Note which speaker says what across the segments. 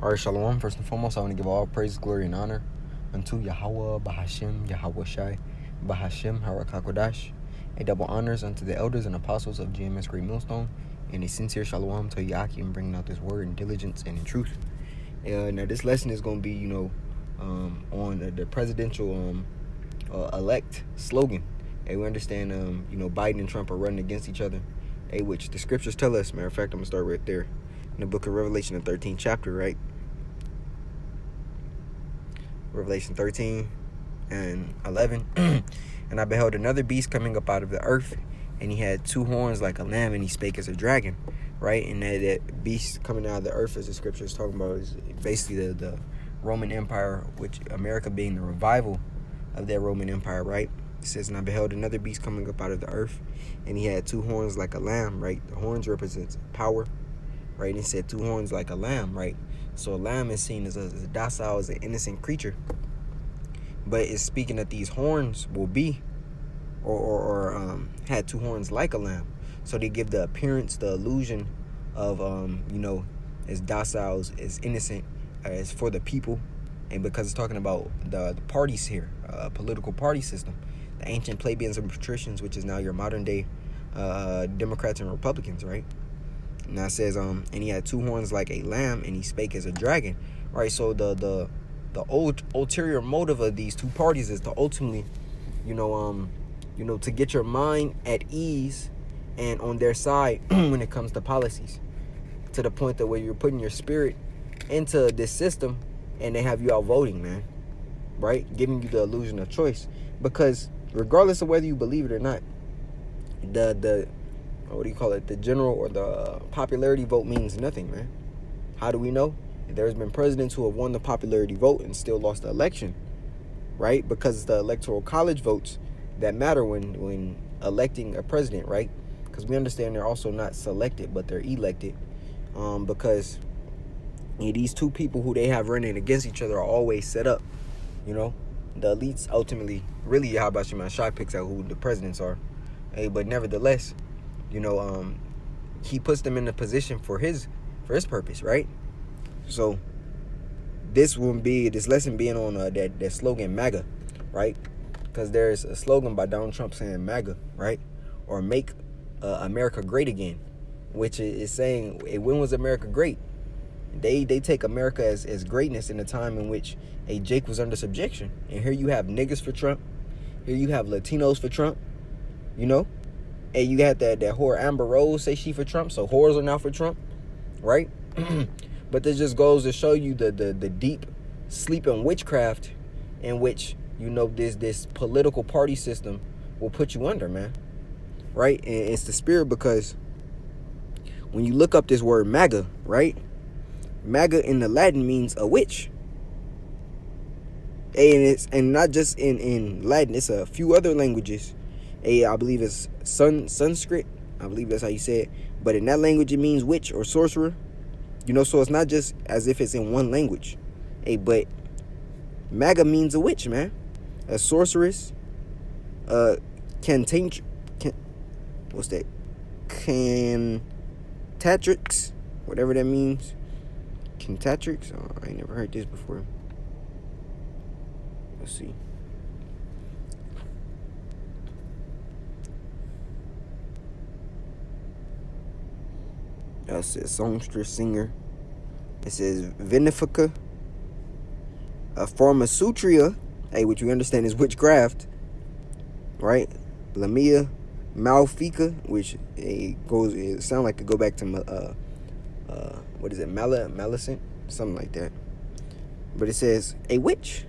Speaker 1: All right, Shalom. First and foremost, I want to give all praise, glory, and honor unto Yahweh, Bahashim, Yahweh Shai, Bahashim, Harakakodash. A double honors unto the elders and apostles of GMS Great Millstone, and a sincere Shalom to Yakim, bringing out this word in diligence and in truth. Now, this lesson is going to be, on the presidential elect slogan. We understand, Biden and Trump are running against each other, which the scriptures tell us. Matter of fact, I'm going to start right there. In the book of Revelation, the 13th chapter, right? Revelation 13 and 11. And I beheld another beast coming up out of the earth, and he had two horns like a lamb, and he spake as a dragon, right? And that beast coming out of the earth, as the scripture is talking about, is basically the Roman Empire, which America being the revival of that Roman Empire, right? It says, and I beheld another beast coming up out of the earth, and he had two horns like a lamb, right? The horns represents power, right? And it said two horns like a lamb, right? So a lamb is seen as a docile, as an innocent creature. But it's speaking that these horns will be, or had two horns like a lamb. So they give the appearance, the illusion of, as docile, as innocent, as for the people. And because it's talking about the parties here, political party system, the ancient plebeians and patricians, which is now your modern day Democrats and Republicans, right? Now it says, and he had two horns like a lamb, and he spake as a dragon, right? So the ulterior motive of these two parties is to ultimately, to get your mind at ease and on their side when it comes to policies, to the point that where you're putting your spirit into this system, and they have you out voting, man, right? Giving you the illusion of choice, because regardless of whether you believe it or not, the general or the popularity vote means nothing, man. How do we know? There's been presidents who have won the popularity vote and still lost the election, right? Because it's the electoral college votes that matter when electing a president, right? Because we understand they're also not selected, but they're elected, because these two people who they have running against each other are always set up, The elites ultimately, really, Yahweh Shai picks out who the presidents are, but nevertheless, he puts them in a position for his purpose, right? So this lesson being on that slogan MAGA, right? Because there's a slogan by Donald Trump saying MAGA, right? Or make America great again, which is saying, when was America great? They take America as greatness in a time in which Jake was under subjection. And here you have niggas for Trump. Here you have Latinos for Trump, And you had that whore Amber Rose say she for Trump, so whores are now for Trump, right? But this just goes to show you the deep sleeping witchcraft in which, this political party system will put you under, man, right? And it's the spirit, because when you look up this word MAGA, right? MAGA in the Latin means a witch. And not just in Latin, it's a few other languages. I believe it's Sanskrit. I believe that's how you say it. But in that language, it means witch or sorcerer. So it's not just as if it's in one language. But MAGA means a witch, man. A sorceress. Cantatrix. Whatever that means. Cantatrix. Oh, I ain't never heard this before. Let's see. It says songstress, singer. It says Vinifica. Pharmaceutria, which we understand is witchcraft, right? Lamia Malfica, which it sounds like it go back to Maleficent, something like that. But it says a witch,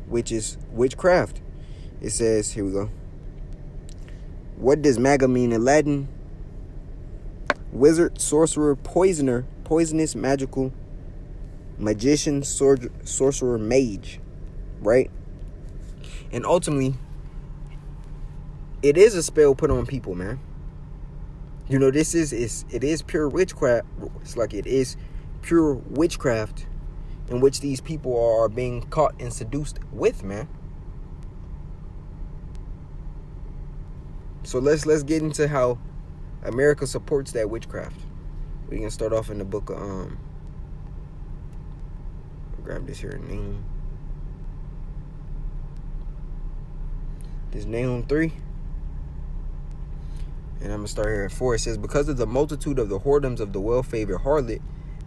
Speaker 1: which is witchcraft. It says, here we go. What does MAGA mean in Latin? Wizard, sorcerer, poisoner, poisonous, magical, magician, sorcerer, mage, right? And ultimately, it is a spell put on people, man. It is pure witchcraft. It's like it is pure witchcraft in which these people are being caught and seduced with, man. So let's get into how America supports that witchcraft. We can start off in the book of Grab this here Nahum. This Nahum 3. And I'm going to start here at 4. It says, because of the multitude of the whoredoms of the well-favored harlot,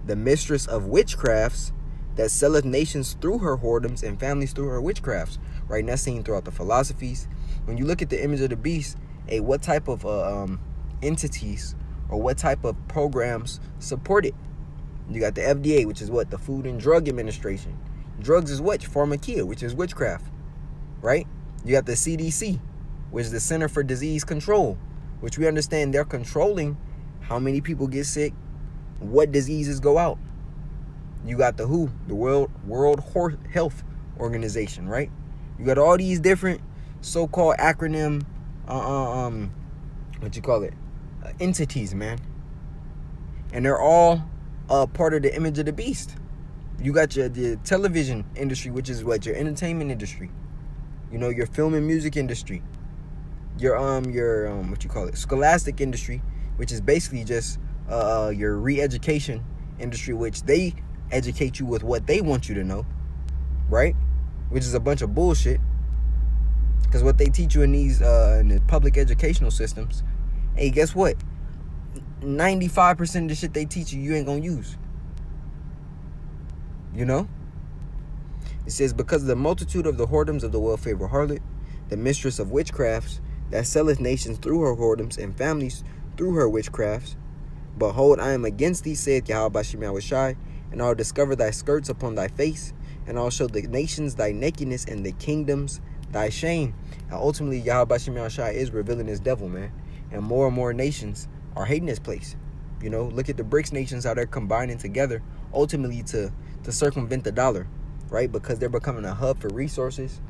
Speaker 1: the mistress of witchcrafts, that selleth nations through her whoredoms and families through her witchcrafts. Right? And that's seen throughout the philosophies. When you look at the image of the beast, hey, what type of entities or what type of programs support it? You got the FDA, which is what? The Food and Drug Administration. Drugs is what? Pharmakia, which is witchcraft. Right? You got the CDC, which is the Center for Disease Control, which we understand they're controlling how many people get sick, what diseases go out. You got the WHO, the World Health Organization, right? You got all these different so-called acronym, entities, man. And they're all part of the image of the beast. You got the television industry, which is what? Your entertainment industry. You know, your film and music industry. Your scholastic industry, which is basically just your re-education industry, which they educate you with what they want you to know, right? Which is a bunch of bullshit. Because what they teach you in these in the public educational systems, hey, guess what? 95% of the shit they teach you, you ain't gonna use. You know? It says, because of the multitude of the whoredoms of the well-favored harlot, the mistress of witchcrafts, that selleth nations through her whoredoms and families through her witchcrafts. Behold, I am against thee, saith Yahweh Bashim Yahushai, and I'll discover thy skirts upon thy face, and I'll show the nations thy nakedness and the kingdoms thy shame. And ultimately, Yahweh Bashim Yahushai is revealing his devil, man. And more nations are hating this place. You know, look at the BRICS nations, how they're combining together, ultimately to circumvent the dollar, right? Because they're becoming a hub for resources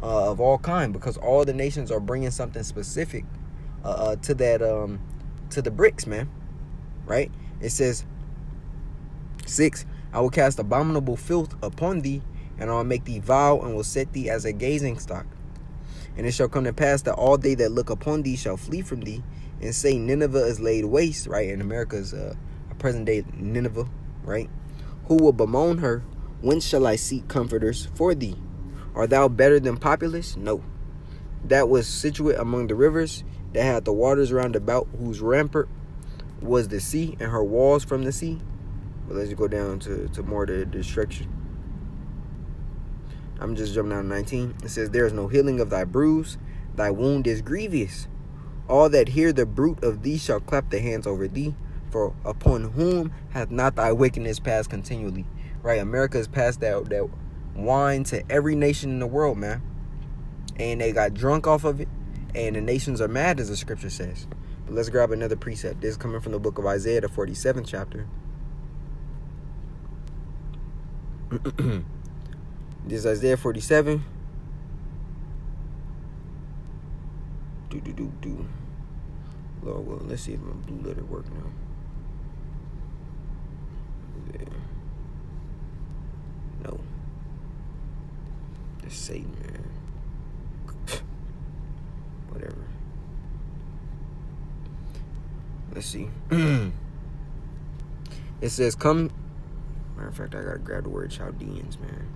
Speaker 1: of all kind, because all the nations are bringing something specific to the BRICS, man, right? It says 6, I will cast abominable filth upon thee, and I will make thee vile, and will set thee as a gazing stock. And it shall come to pass that all they that look upon thee shall flee from thee, and say, Nineveh is laid waste, right? And America's a present day Nineveh, right? Who will bemoan her? Whence shall I seek comforters for thee? Art thou better than Populus? No. That was situate among the rivers, that had the waters round about, whose rampart was the sea, and her walls from the sea. But let's go down to more of the destruction. I'm just jumping down to 19. It says, there is no healing of thy bruise, thy wound is grievous. All that hear the bruit of thee shall clap their hands over thee, for upon whom hath not thy wickedness passed continually? Right? America has passed that wine to every nation in the world, man. And they got drunk off of it, and the nations are mad, as the scripture says. But let's grab another precept. This is coming from the book of Isaiah, the 47th chapter. This is Isaiah 47. Lord willing, let's see if my blue letter work now. Yeah. No. That's Satan, man. Whatever. Let's see. It says, come. Matter of fact, I gotta grab the word Chaldeans, man.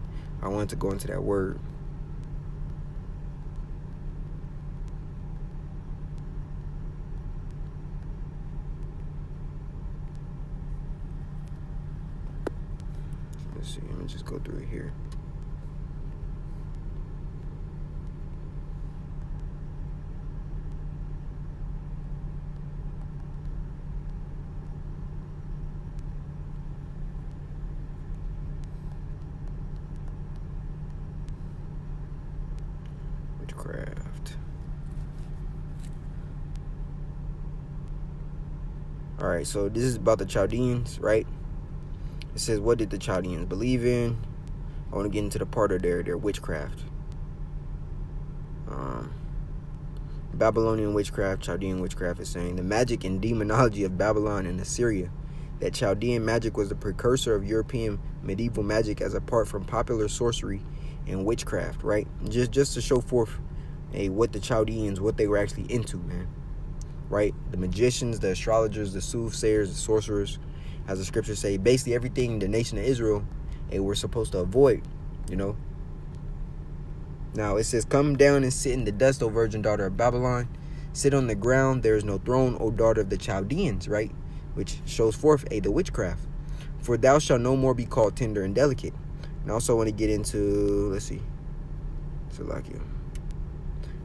Speaker 1: I wanted to go into that word. Let's see, let me just go through it here. Witchcraft. Alright, so this is about the Chaldeans, right? It says, what did the Chaldeans believe in? I want to get into the part of their witchcraft. Babylonian witchcraft, Chaldean witchcraft is saying the magic and demonology of Babylon and Assyria. That Chaldean magic was the precursor of European medieval magic, as apart from popular sorcery and witchcraft, right? Just to show forth what the Chaldeans, what they were actually into, man. Right? The magicians, the astrologers, the soothsayers, the sorcerers, as the scriptures say, basically everything the nation of Israel we're supposed to avoid, you know. Now it says, come down and sit in the dust, O virgin daughter of Babylon. Sit on the ground, there is no throne, O daughter of the Chaldeans, right? Which shows forth the witchcraft. For thou shalt no more be called tender and delicate. And I also want to get into, let's see, so like you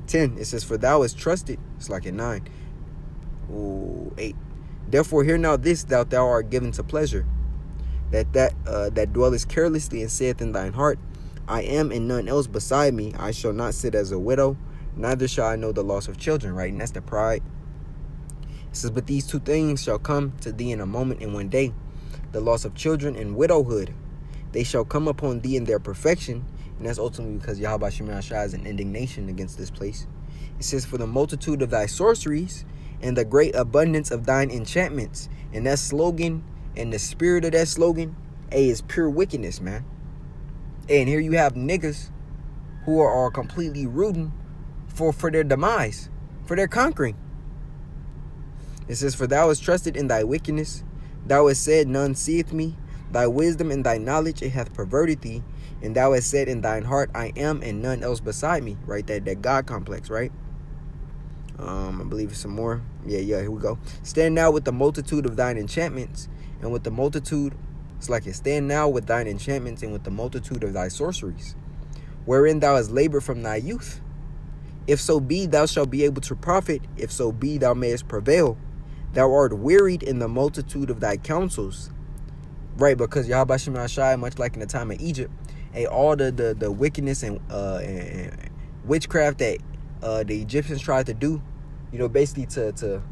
Speaker 1: 10, it says, for thou hast trusted, it's like at 9. Ooh, 8. Therefore hear now this, thou art given to pleasure, that dwellest carelessly and saith in thine heart, I am and none else beside me. I shall not sit as a widow, neither shall I know the loss of children, right? And that's the pride. It says, but these two things shall come to thee in a moment, in one day, the loss of children and widowhood. They shall come upon thee in their perfection. And that's ultimately because Yahweh Shema Shai is an indignation against this place. It says, for the multitude of thy sorceries and the great abundance of thine enchantments. And that slogan and the spirit of that slogan, is pure wickedness, man. And here you have niggas who are completely rooting for their demise, for their conquering. It says, for thou hast trusted in thy wickedness. Thou hast said, none seeth me. Thy wisdom and thy knowledge, it hath perverted thee. And thou hast said in thine heart, I am and none else beside me. Right? That God complex, right? I believe it's some more. Yeah, here we go. Stand now with the multitude of thine enchantments, and with the multitude, it's like it, stand now with thine enchantments, and with the multitude of thy sorceries, wherein thou hast labored from thy youth. If so be thou shalt be able to profit, if so be thou mayest prevail. Thou art wearied in the multitude of thy counsels. Right, because Yahweh Shema Shai, much like in the time of Egypt, all the wickedness and witchcraft that the Egyptians tried to do, you know, basically to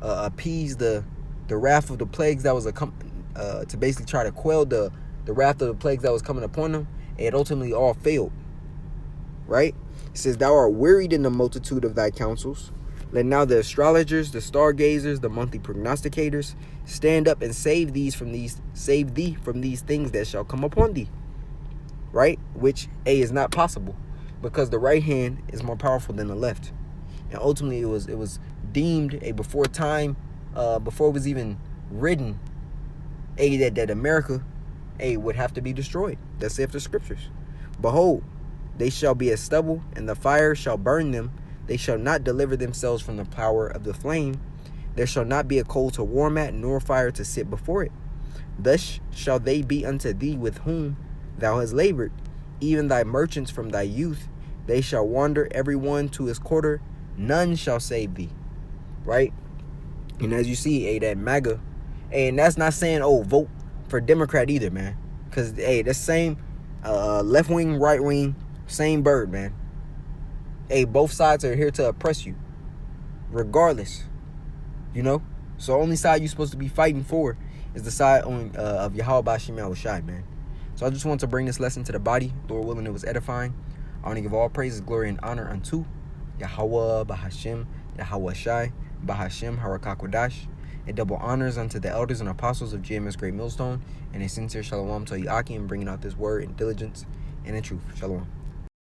Speaker 1: appease the wrath of the plagues that was to basically try to quell the wrath of the plagues that was coming upon them, it ultimately all failed. Right? It says, thou art wearied in the multitude of thy counsels. Let now the astrologers, the stargazers, the monthly prognosticators stand up and save thee from these things that shall come upon thee. Right? Which is not possible, because the right hand is more powerful than the left. And ultimately it was deemed before time, before it was even written, that America would have to be destroyed. That's saith the scriptures. Behold, they shall be as stubble, and the fire shall burn them. They shall not deliver themselves from the power of the flame. There shall not be a coal to warm at, nor fire to sit before it. Thus shall they be unto thee with whom thou hast labored, even thy merchants from thy youth. They shall wander every one to his quarter. None shall save thee. Right? And as you see, that MAGA, and that's not saying, vote for Democrat either, man. Because, the same left wing, right wing, same bird, man. Both sides are here to oppress you, regardless, you know. So only side you're supposed to be fighting for is the side of Yahweh Shema Shai, man. So I just want to bring this lesson to the body. Lord willing, it was edifying. I want to give all praises, glory, and honor unto Yahweh Bahashim, Yahweh Shai, Bahashim, Harakakwadash, and double honors unto the elders and apostles of GMS Great Millstone, and a sincere shalom to Yaki in bringing out this word in diligence and in truth. Shalom.